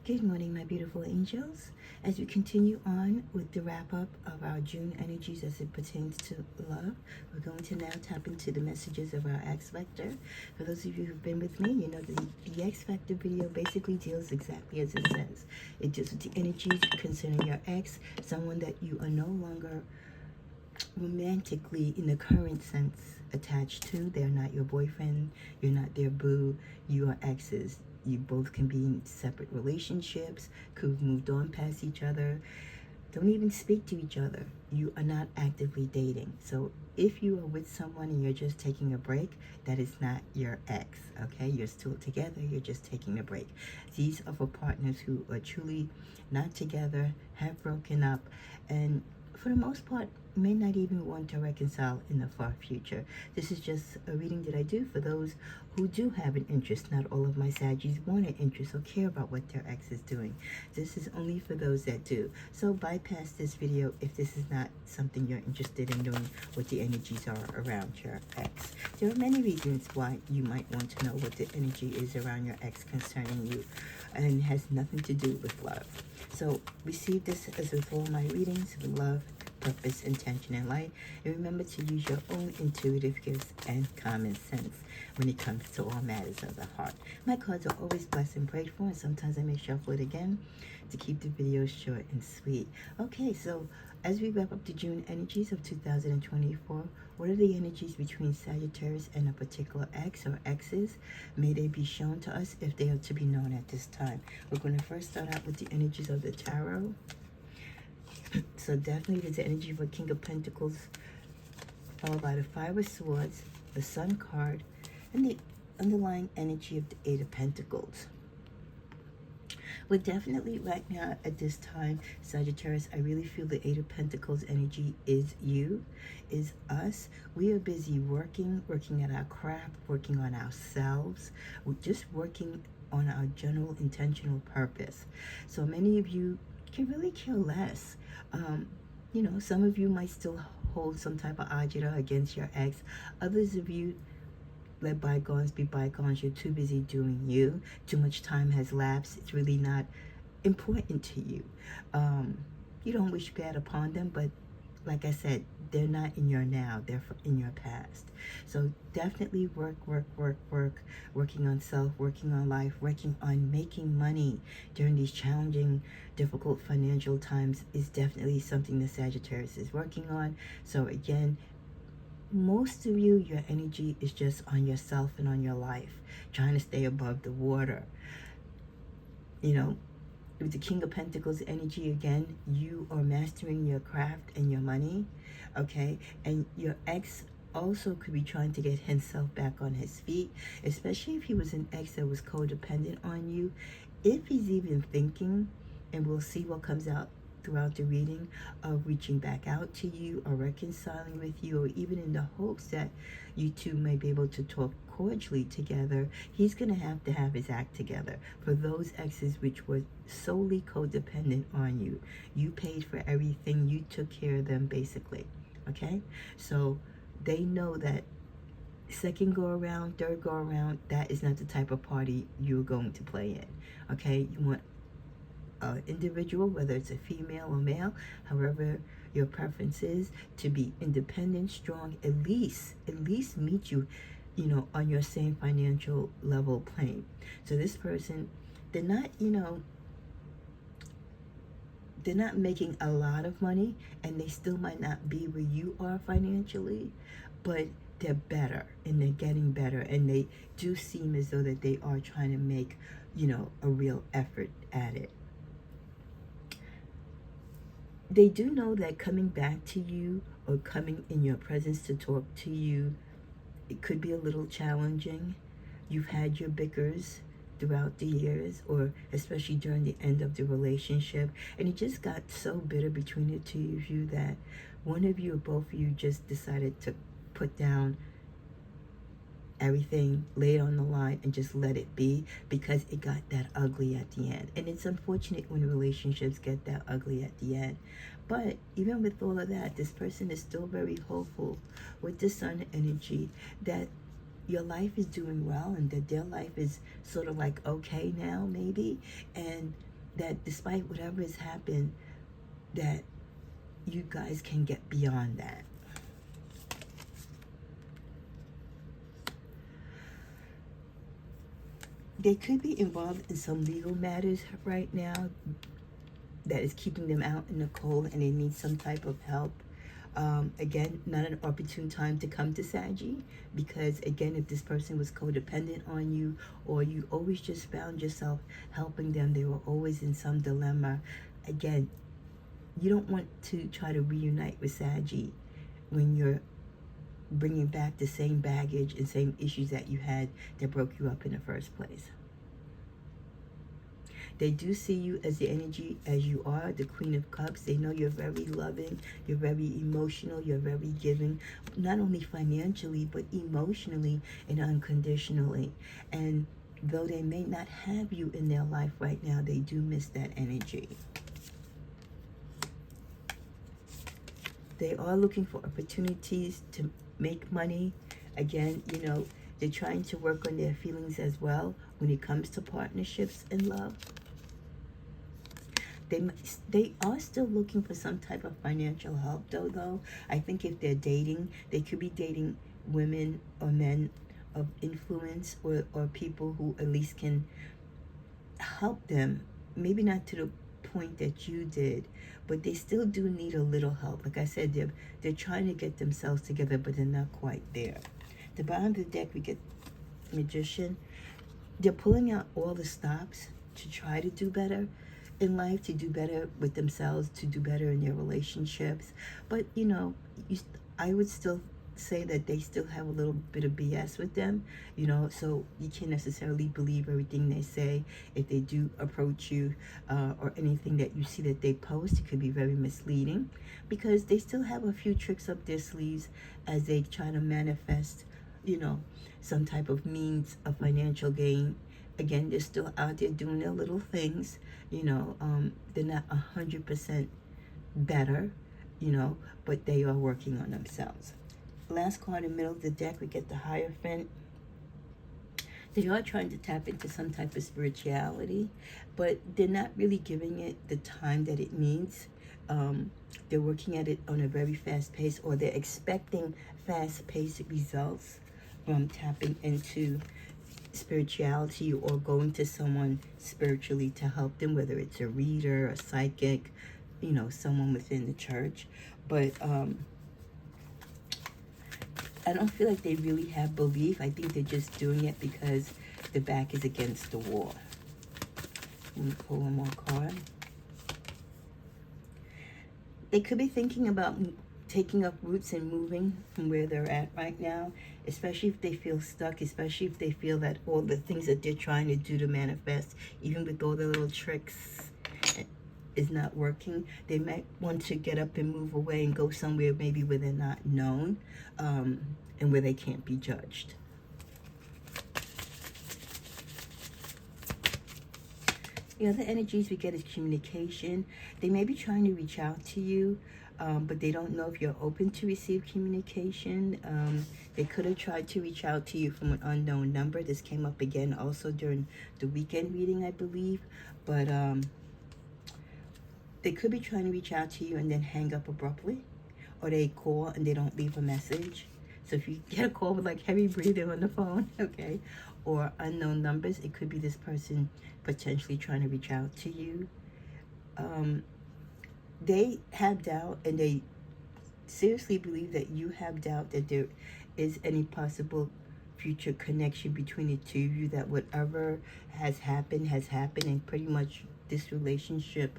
Good morning, my beautiful angels. As we continue on with the wrap up of our June energies as it pertains to love, we're going to now tap into the messages of our X Factor. For those of you who've been with me, you know the X Factor video basically deals exactly as it says. It deals with the energies concerning your ex, someone that you are no longer romantically, in the current sense, attached to. They're not your boyfriend, you're not their boo, you are exes. You both can be in separate relationships, could have moved on past each other, don't even speak to each other. You are not actively dating. So if you are with someone and you're just taking a break, that is not your ex, okay? You're still together, you're just taking a break. These are for partners who are truly not together, have broken up, and for the most part, may not even want to reconcile in the far future. This is just a reading that I do for those who do have an interest. Not all of my Saggies want an interest or care about what their ex is doing. This is only for those that do. So bypass this video if this is not something you're interested in knowing what the energies are around your ex. There are many reasons why you might want to know what the energy is around your ex concerning you, and it has nothing to do with love. So receive this as with all my readings with love, purpose, intention, and light. And remember to use your own intuitive gifts and common sense when it comes to all matters of the heart. My cards are always blessed and prayed for, and sometimes I may shuffle it again to keep the videos short and sweet. Okay, so as we wrap up the June energies of 2024, what are the energies between Sagittarius and a particular ex or exes? May they be shown to us if they are to be known at this time. We're going to first start out with the energies of the tarot. So definitely there's the energy of a King of Pentacles, followed by the Five of Swords, the Sun card, and the underlying energy of the Eight of Pentacles. Well, definitely right now at this time, Sagittarius, I really feel the Eight of Pentacles energy is you, is us. We are busy working at our craft, working on ourselves. We're just working on our general intentional purpose. So many of you can really care less. You know, some of you might still hold some type of agita against your ex. Others of you, let bygones be bygones. You're too busy doing you. Too much time has lapsed. It's really not important to you. You don't wish bad upon them, but like I said, they're not in your now, they're in your past. So definitely working on self, working on life, working on making money during these challenging, difficult financial times is definitely something the Sagittarius is working on. So again, most of you, your energy is just on yourself and on your life, trying to stay above the water. You know, with the King of Pentacles energy, again, you are mastering your craft and your money, okay? And your ex also could be trying to get himself back on his feet, especially if he was an ex that was codependent on you. If he's even thinking, and we'll see what comes out throughout the reading, of reaching back out to you or reconciling with you, or even in the hopes that you two may be able to talk cordially together, he's going to have his act together. For those exes which were solely codependent on you, you paid for everything, you took care of them basically, okay? So they know that second go around, third go around, that is not the type of party you're going to play in, okay? You want individual, whether it's a female or male, however your preference is, to be independent, strong, at least meet you, you know, on your same financial level plane. So this person, they're not, you know, they're not making a lot of money, and they still might not be where you are financially, but they're better and they're getting better, and they do seem as though that they are trying to make, you know, a real effort at it. They do know that coming back to you or coming in your presence to talk to you, it could be a little challenging. You've had your bickers throughout the years, or especially during the end of the relationship, and it just got so bitter between the two of you that one of you or both of you just decided to put down everything, lay it on the line, and just let it be, because it got that ugly at the end. And it's unfortunate when relationships get that ugly at the end. But even with all of that, this person is still very hopeful with the Sun energy that your life is doing well, and that their life is sort of like okay now maybe, and that despite whatever has happened, that you guys can get beyond that. They could be involved in some legal matters right now that is keeping them out in the cold, and they need some type of help. Again, not an opportune time to come to Saggy, because again, if this person was codependent on you, or you always just found yourself helping them, they were always in some dilemma. Again, you don't want to try to reunite with Saggy when you're bringing back the same baggage and same issues that you had that broke you up in the first place. They do see you as the energy as you are, the Queen of Cups. They know you're very loving, you're very emotional, you're very giving, not only financially, but emotionally and unconditionally. And though they may not have you in their life right now, they do miss that energy. They are looking for opportunities to make money. Again, you know, they're trying to work on their feelings as well when it comes to partnerships and love. They are still looking for some type of financial help, though. I think if they're dating, they could be dating women or men of influence, or people who at least can help them. Maybe not to the point that you did, but they still do need a little help. Like I said, they're trying to get themselves together, but they're not quite there. The bottom of the deck, we get Magician. They're pulling out all the stops to try to do better in life, to do better with themselves, to do better in their relationships. But, you know, I would still say that they still have a little bit of BS with them, you know, so you can't necessarily believe everything they say. If they do approach you or anything that you see that they post, it could be very misleading, because they still have a few tricks up their sleeves as they try to manifest, you know, some type of means of financial gain. Again, they're still out there doing their little things, you know. They're not 100% better, you know, but they are working on themselves. Last card in the middle of the deck, we get the Hierophant. They are trying to tap into some type of spirituality, but they're not really giving it the time that it needs. They're working at it on a very fast pace, or they're expecting fast-paced results from tapping into spirituality or going to someone spiritually to help them, whether it's a reader, a psychic, you know, someone within the church. But I don't feel like they really have belief. I think they're just doing it because the back is against the wall. Let me pull one more card. They could be thinking about taking up roots and moving from where they're at right now, especially if they feel stuck, especially if they feel that all the things that they're trying to do to manifest, even with all the little tricks, is not working. They might want to get up and move away and go somewhere maybe where they're not known, and where they can't be judged. The other energies we get is communication. They may be trying to reach out to you, but they don't know if you're open to receive communication. They could have tried to reach out to you from an unknown number. This came up again also during the weekend reading, I believe. But they could be trying to reach out to you and then hang up abruptly, or they call and they don't leave a message. So if you get a call with like heavy breathing on the phone, okay, or unknown numbers, it could be this person potentially trying to reach out to you. They have doubt, and they seriously believe that you have doubt that there is any possible future connection between the two of you, that whatever has happened, and pretty much this relationship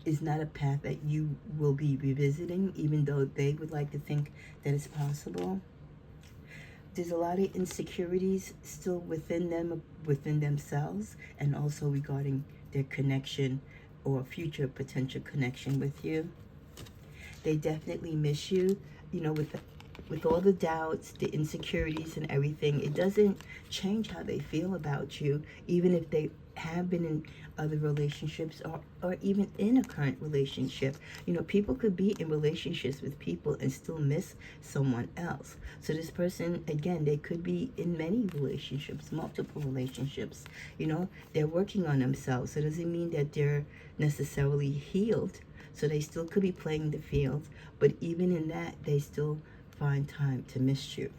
is not a path that you will be revisiting, even though they would like to think that it's possible. There's a lot of insecurities still within them, within themselves, and also regarding their connection or future potential connection with you. They definitely miss you, you know, with all the doubts, the insecurities and everything. It doesn't change how they feel about you, even if they have been in other relationships, or even in a current relationship. People could be in relationships with people and still miss someone else. So this person, again, they could be in many relationships, multiple relationships. They're working on themselves. So it doesn't mean that they're necessarily healed. So they still could be playing the field, but even in that, they still find time to miss you.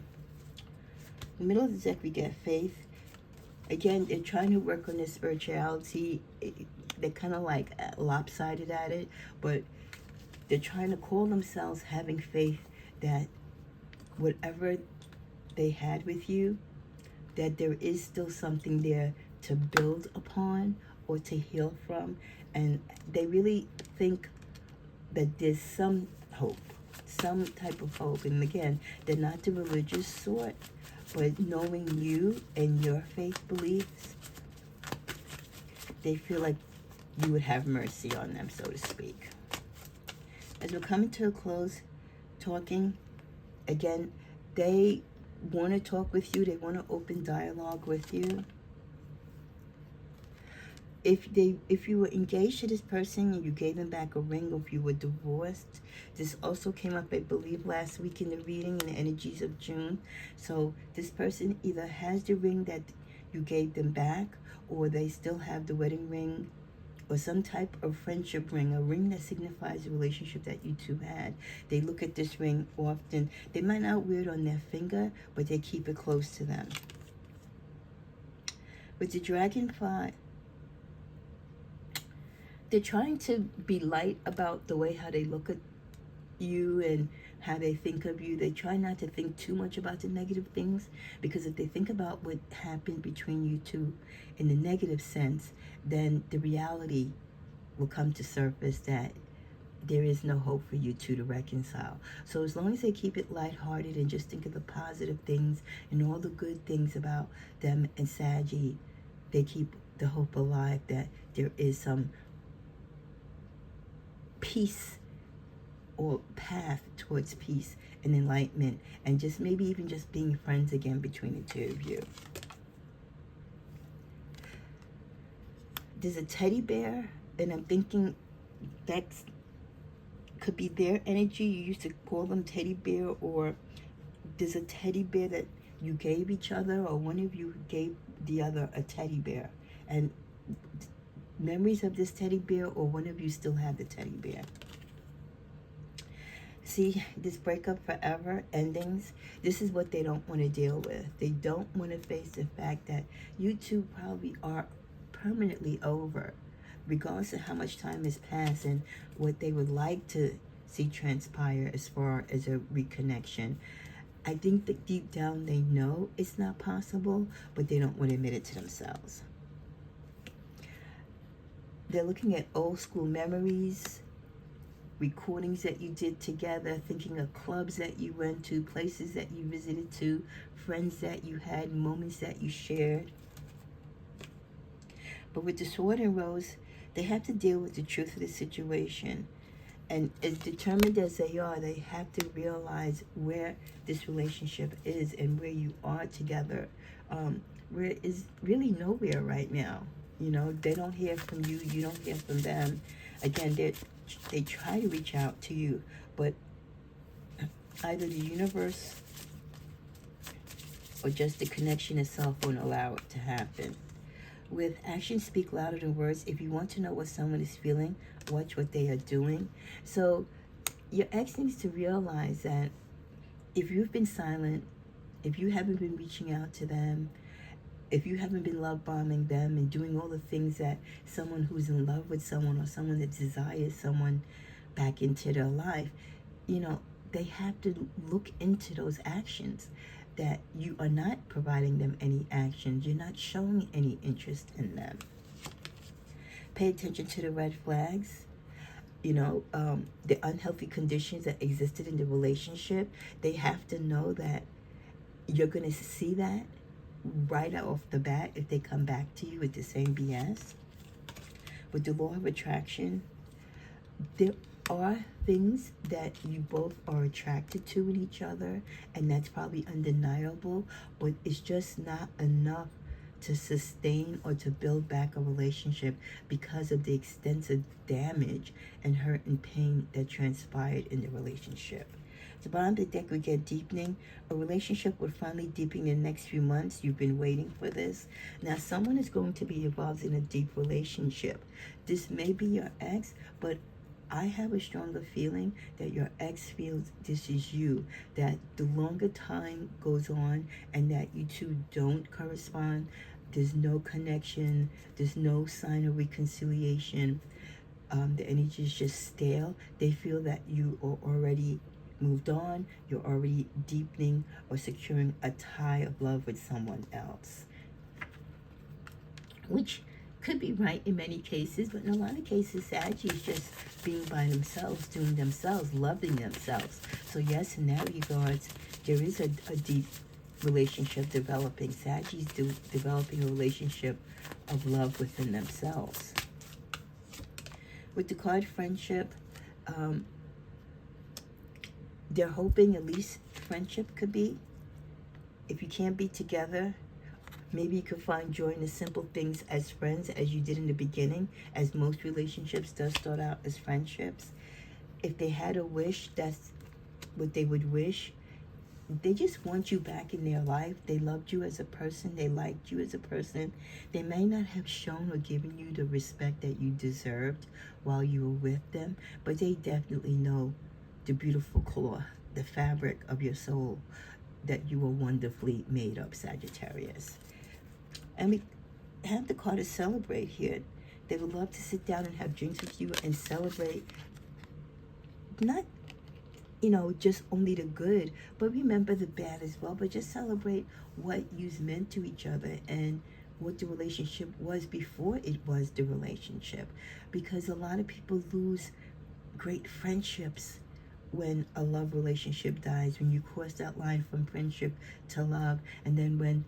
In the middle of the deck, we get faith. Again, they're trying to work on their spirituality. They're kind of like lopsided at it, but they're trying to call themselves having faith that whatever they had with you, that there is still something there to build upon or to heal from. And they really think that there's some hope, some type of hope. And again, they're not the religious sort, but knowing you and your faith beliefs, they feel like you would have mercy on them, so to speak. As we're coming to a close, talking, again, they want to talk with you. They want to open dialogue with you. If you were engaged to this person and you gave them back a ring, or if you were divorced, this also came up, I believe, last week in the reading, in the energies of June. So this person either has the ring that you gave them back, or they still have the wedding ring, or some type of friendship ring, a ring that signifies the relationship that you two had. They look at this ring often. They might not wear it on their finger, but they keep it close to them. With the dragonfly, they're trying to be light about the way how they look at you and how they think of you. They try not to think too much about the negative things, because if they think about what happened between you two in the negative sense, then the reality will come to surface that there is no hope for you two to reconcile. So as long as they keep it lighthearted and just think of the positive things and all the good things about them and Saggy, they keep the hope alive that there is some peace or path towards peace and enlightenment, and just maybe even just being friends again between the two of you. There's a teddy bear, and I'm thinking that could be their energy. You used to call them teddy bear, or there's a teddy bear that you gave each other, or one of you gave the other a teddy bear, and memories of this teddy bear, or one of you still have the teddy bear. See, this breakup forever, endings, this is what they don't want to deal with. They don't want to face the fact that you two probably are permanently over, regardless of how much time has passed and what they would like to see transpire as far as a reconnection. I think that deep down they know it's not possible, but they don't want to admit it to themselves. They're looking at old school memories, recordings that you did together, thinking of clubs that you went to, places that you visited to, friends that you had, moments that you shared. But with the Sword and Rose, they have to deal with the truth of the situation. And as determined as they are, they have to realize where this relationship is and where you are together. Where it is really nowhere right now. They don't hear from you, you don't hear from them. Again, they try to reach out to you, but either the universe or just the connection itself won't allow it to happen. With actions speak louder than words, if you want to know what someone is feeling, watch what they are doing. So your ex needs to realize that if you've been silent, if you haven't been reaching out to them, if you haven't been love bombing them and doing all the things that someone who's in love with someone, or someone that desires someone back into their life, they have to look into those actions, that you are not providing them any actions. You're not showing any interest in them. Pay attention to the red flags. The unhealthy conditions that existed in the relationship. They have to know that you're going to see that right off the bat if they come back to you with the same BS. With the law of attraction, there are things that you both are attracted to in each other, and that's probably undeniable, but it's just not enough to sustain or to build back a relationship because of the extensive damage and hurt and pain that transpired in the relationship. At the bottom of the deck, we get deepening. A relationship will finally deepen in the next few months. You've been waiting for this. Now, someone is going to be involved in a deep relationship. This may be your ex, but I have a stronger feeling that your ex feels this is you, that the longer time goes on and that you two don't correspond, there's no connection, there's no sign of reconciliation, the energy is just stale. They feel that you are already moved on, you're already deepening or securing a tie of love with someone else, which could be right in many cases, but in a lot of cases, Sag is just being by themselves, doing themselves, loving themselves. So yes, in that regards, there is a deep relationship developing. Sag is developing a relationship of love within themselves. With the card friendship, they're hoping at least friendship could be. If you can't be together, maybe you can find joy in the simple things as friends, as you did in the beginning, as most relationships does start out as friendships. If they had a wish, that's what they would wish. They just want you back in their life. They loved you as a person. They liked you as a person. They may not have shown or given you the respect that you deserved while you were with them, but they definitely know the beautiful cloth, the fabric of your soul, that you were wonderfully made of, Sagittarius. And we have the card to celebrate here. They would love to sit down and have drinks with you and celebrate, not, just only the good, but remember the bad as well. But just celebrate what you've meant to each other and what the relationship was before it was the relationship. Because a lot of people lose great friendships when a love relationship dies, when you cross that line from friendship to love, and then when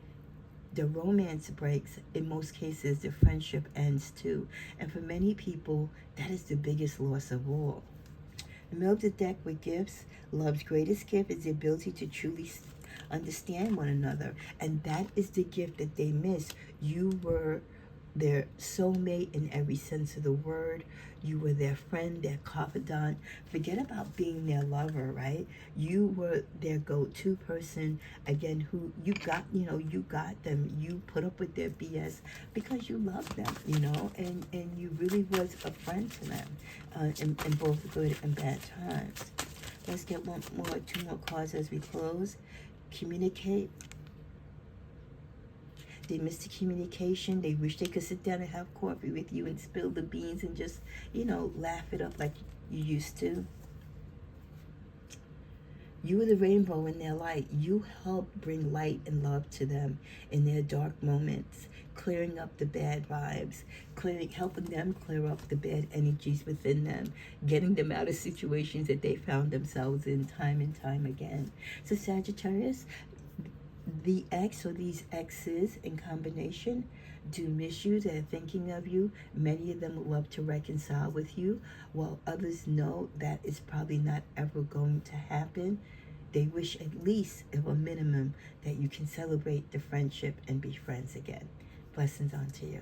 the romance breaks, in most cases, the friendship ends too. And for many people, that is the biggest loss of all. The middle of the deck with gifts, love's greatest gift is the ability to truly understand one another. And that is the gift that they miss. You were their soulmate in every sense of the word. You were their friend, their confidant. Forget about being their lover, right? You were their go-to person, again, who you got them. You put up with their BS because you loved them, and you really was a friend to them in both good and bad times. Let's get two more cards as we close. Communicate. They miss the communication. They wish they could sit down and have coffee with you and spill the beans and just, laugh it up like you used to. You were the rainbow in their light. You helped bring light and love to them in their dark moments, clearing up the bad vibes, helping them clear up the bad energies within them, getting them out of situations that they found themselves in time and time again. So Sagittarius, the ex or these exes in combination do miss you. They're thinking of you. Many of them would love to reconcile with you, while others know that it's probably not ever going to happen. They wish at least, if a minimum, that you can celebrate the friendship and be friends again. Blessings on to you.